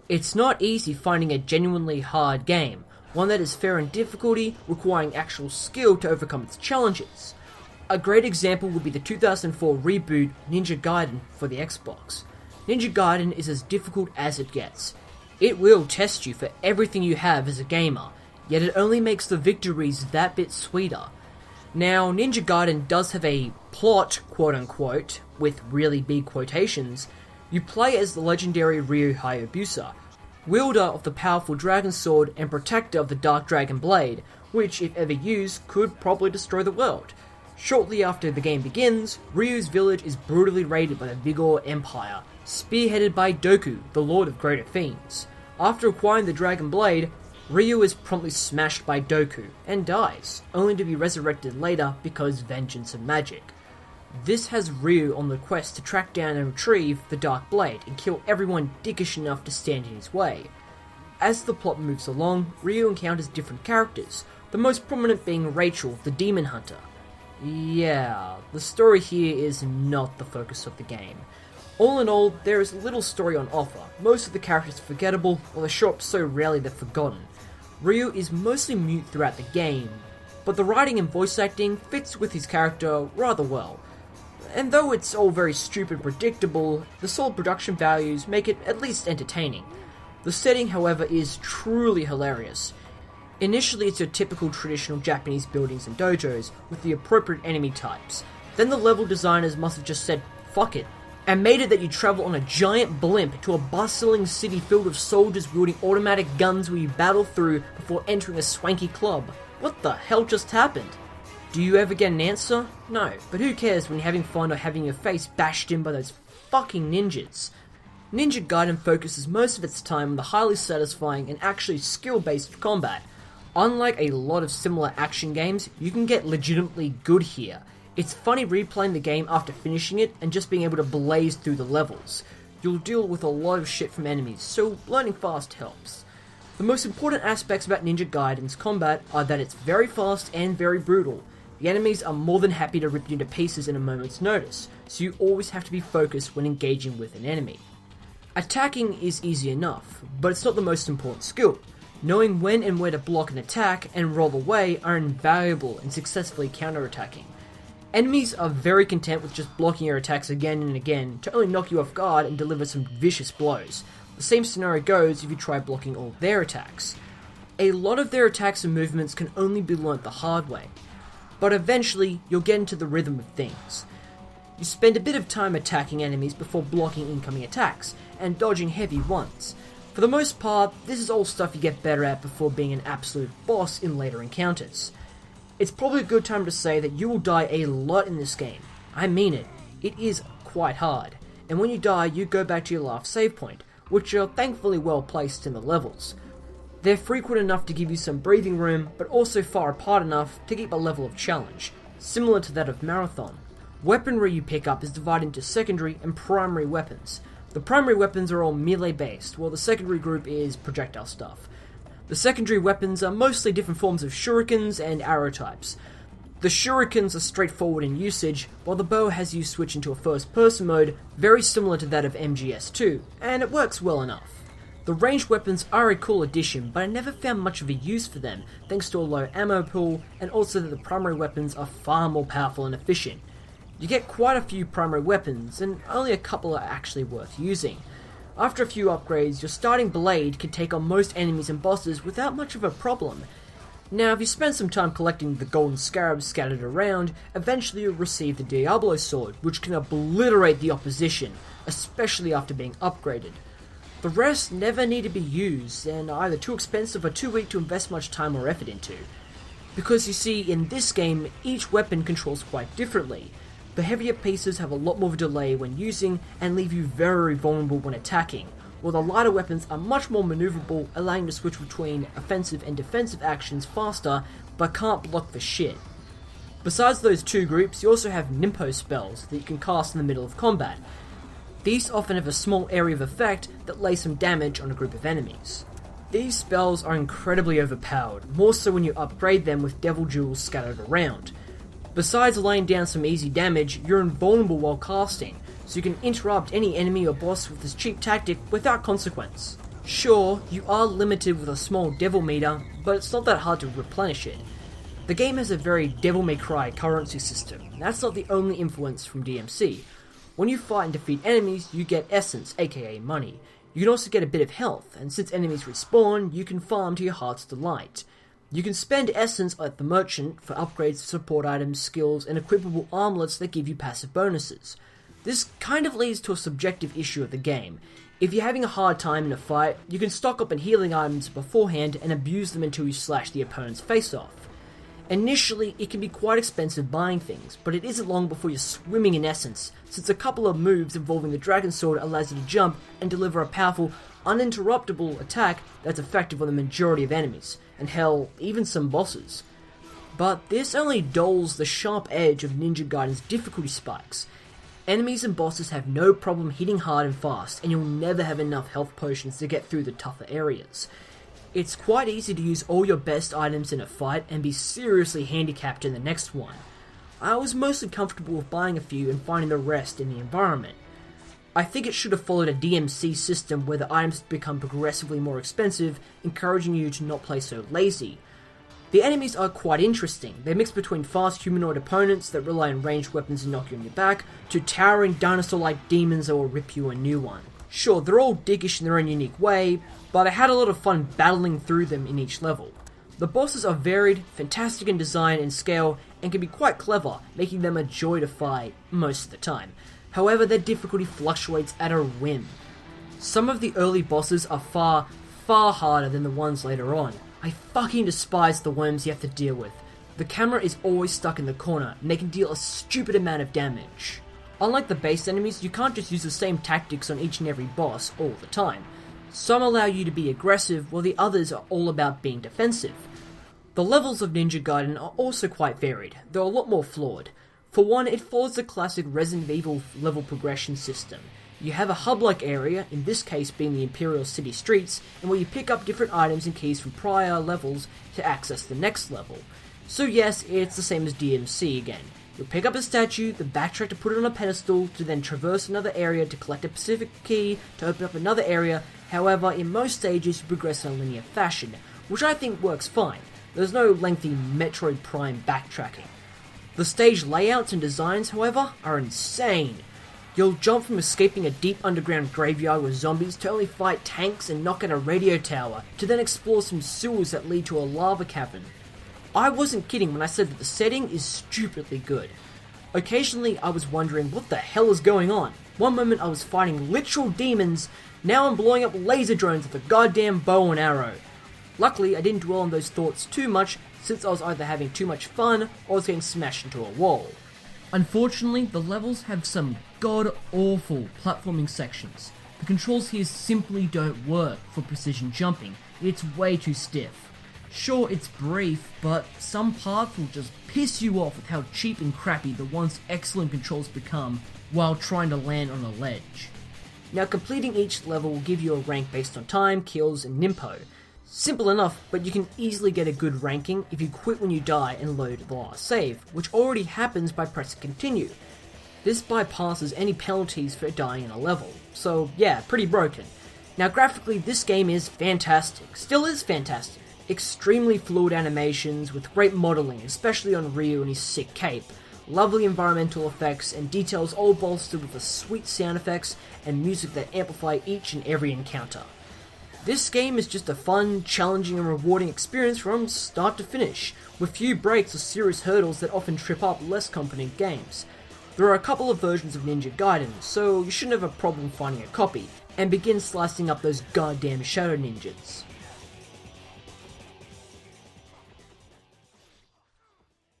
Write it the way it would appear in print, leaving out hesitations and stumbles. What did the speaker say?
It's not easy finding a genuinely hard game, one that is fair in difficulty, requiring actual skill to overcome its challenges. A great example would be the 2004 reboot Ninja Gaiden for the Xbox. Ninja Gaiden is as difficult as it gets. It will test you for everything you have as a gamer, yet it only makes the victories that bit sweeter. Now, Ninja Gaiden does have a plot, quote-unquote, with really big quotations. You play as the legendary Ryu Hayabusa, wielder of the powerful Dragon Sword and protector of the Dark Dragon Blade, which, if ever used, could probably destroy the world. Shortly after the game begins, Ryu's village is brutally raided by the Vigor Empire, spearheaded by Doku, the Lord of Greater Fiends. After acquiring the Dragon Blade, Ryu is promptly smashed by Doku and dies, only to be resurrected later because vengeance and magic. This has Ryu on the quest to track down and retrieve the Dark Blade and kill everyone dickish enough to stand in his way. As the plot moves along, Ryu encounters different characters, the most prominent being Rachel, the Demon Hunter. Yeah, the story here is not the focus of the game. All in all, there is little story on offer. Most of the characters are forgettable, or they show up so rarely they're forgotten. Ryu is mostly mute throughout the game, but the writing and voice acting fits with his character rather well. And though it's all very stupid and predictable, the solid production values make it at least entertaining. The setting, however, is truly hilarious. Initially, it's your typical traditional Japanese buildings and dojos with the appropriate enemy types. Then the level designers must have just said, fuck it, and made it that you travel on a giant blimp to a bustling city filled with soldiers wielding automatic guns where you battle through before entering a swanky club. What the hell just happened? Do you ever get an answer? No, but who cares when you're having fun or having your face bashed in by those fucking ninjas? Ninja Gaiden focuses most of its time on the highly satisfying and actually skill-based combat. Unlike a lot of similar action games, you can get legitimately good here. It's funny replaying the game after finishing it and just being able to blaze through the levels. You'll deal with a lot of shit from enemies, so learning fast helps. The most important aspects about Ninja Gaiden's combat are that it's very fast and very brutal. The enemies are more than happy to rip you into pieces in a moment's notice, so you always have to be focused when engaging with an enemy. Attacking is easy enough, but it's not the most important skill. Knowing when and where to block an attack and roll away are invaluable in successfully counterattacking. Enemies are very content with just blocking your attacks again and again to only knock you off guard and deliver some vicious blows. The same scenario goes if you try blocking all their attacks. A lot of their attacks and movements can only be learnt the hard way, but eventually you'll get into the rhythm of things. You spend a bit of time attacking enemies before blocking incoming attacks, and dodging heavy ones. For the most part, this is all stuff you get better at before being an absolute boss in later encounters. It's probably a good time to say that you will die a lot in this game. I mean it. It is quite hard. And when you die, you go back to your last save point, which are thankfully well placed in the levels. They're frequent enough to give you some breathing room, but also far apart enough to keep a level of challenge, similar to that of Marathon. Weaponry you pick up is divided into secondary and primary weapons. The primary weapons are all melee based, while the secondary group is projectile stuff. The secondary weapons are mostly different forms of shurikens and arrow types. The shurikens are straightforward in usage, while the bow has you switch into a first-person mode very similar to that of MGS2, and it works well enough. The ranged weapons are a cool addition, but I never found much of a use for them, thanks to a low ammo pool, and also that the primary weapons are far more powerful and efficient. You get quite a few primary weapons, and only a couple are actually worth using. After a few upgrades, your starting blade can take on most enemies and bosses without much of a problem. Now, if you spend some time collecting the golden scarabs scattered around, eventually you'll receive the Diablos Sword, which can obliterate the opposition, especially after being upgraded. The rest never need to be used, and are either too expensive or too weak to invest much time or effort into. Because you see, in this game, each weapon controls quite differently. The heavier pieces have a lot more of a delay when using and leave you very vulnerable when attacking, while the lighter weapons are much more maneuverable, allowing you to switch between offensive and defensive actions faster, but can't block for shit. Besides those two groups, you also have Ninpo Spells that you can cast in the middle of combat. These often have a small area of effect that lays some damage on a group of enemies. These spells are incredibly overpowered, more so when you upgrade them with devil jewels scattered around. Besides laying down some easy damage, you're invulnerable while casting, so you can interrupt any enemy or boss with this cheap tactic without consequence. Sure, you are limited with a small devil meter, but it's not that hard to replenish it. The game has a very Devil May Cry currency system, and that's not the only influence from DMC. When you fight and defeat enemies, you get essence, aka money. You can also get a bit of health, and since enemies respawn, you can farm to your heart's delight. You can spend essence at the merchant for upgrades, support items, skills, and equipable armlets that give you passive bonuses. This kind of leads to a subjective issue of the game. If you're having a hard time in a fight, you can stock up on healing items beforehand and abuse them until you slash the opponent's face off. Initially, it can be quite expensive buying things, but it isn't long before you're swimming in essence, since a couple of moves involving the Dragon Sword allows you to jump and deliver a powerful, uninterruptible attack that's effective on the majority of enemies, and hell, even some bosses. But this only dulls the sharp edge of Ninja Gaiden's difficulty spikes. Enemies and bosses have no problem hitting hard and fast, and you'll never have enough health potions to get through the tougher areas. It's quite easy to use all your best items in a fight and be seriously handicapped in the next one. I was mostly comfortable with buying a few and finding the rest in the environment. I think it should have followed a DMC system where the items become progressively more expensive, encouraging you to not play so lazy. The enemies are quite interesting. They mix between fast humanoid opponents that rely on ranged weapons and knock you on your back, to towering dinosaur-like demons that will rip you a new one. Sure, they're all dickish in their own unique way, but I had a lot of fun battling through them in each level. The bosses are varied, fantastic in design and scale, and can be quite clever, making them a joy to fight most of the time. However, their difficulty fluctuates at a whim. Some of the early bosses are far, far harder than the ones later on. I fucking despise the worms you have to deal with. The camera is always stuck in the corner, and they can deal a stupid amount of damage. Unlike the base enemies, you can't just use the same tactics on each and every boss all the time. Some allow you to be aggressive, while the others are all about being defensive. The levels of Ninja Gaiden are also quite varied, though a lot more flawed. For one, it follows the classic Resident Evil level progression system. You have a hub-like area, in this case being the Imperial City streets, and where you pick up different items and keys from prior levels to access the next level. So yes, it's the same as DMC again. You'll pick up a statue, then backtrack to put it on a pedestal, to then traverse another area to collect a specific key to open up another area. However, in most stages you progress in a linear fashion, which I think works fine. There's no lengthy Metroid Prime backtracking. The stage layouts and designs, however, are insane. You'll jump from escaping a deep underground graveyard with zombies to only fight tanks and knock out a radio tower, to then explore some sewers that lead to a lava cavern. I wasn't kidding when I said that the setting is stupidly good. Occasionally I was wondering what the hell is going on. One moment I was fighting literal demons, now I'm blowing up laser drones with a goddamn bow and arrow. Luckily I didn't dwell on those thoughts too much, since I was either having too much fun or was getting smashed into a wall. Unfortunately, the levels have some god-awful platforming sections. The controls here simply don't work for precision jumping. It's way too stiff. Sure, it's brief, but some parts will just piss you off with how cheap and crappy the once excellent controls become while trying to land on a ledge. Now, completing each level will give you a rank based on time, kills, and Ninpo. Simple enough, but you can easily get a good ranking if you quit when you die and load the last save, which already happens by pressing continue. This bypasses any penalties for dying in a level, so yeah, pretty broken. Now graphically, this game is fantastic, still is fantastic. Extremely fluid animations with great modelling, especially on Ryu and his sick cape, lovely environmental effects, and details all bolstered with the sweet sound effects and music that amplify each and every encounter. This game is just a fun, challenging and rewarding experience from start to finish, with few breaks or serious hurdles that often trip up less competent games. There are a couple of versions of Ninja Gaiden, so you shouldn't have a problem finding a copy, and begin slicing up those goddamn shadow ninjas.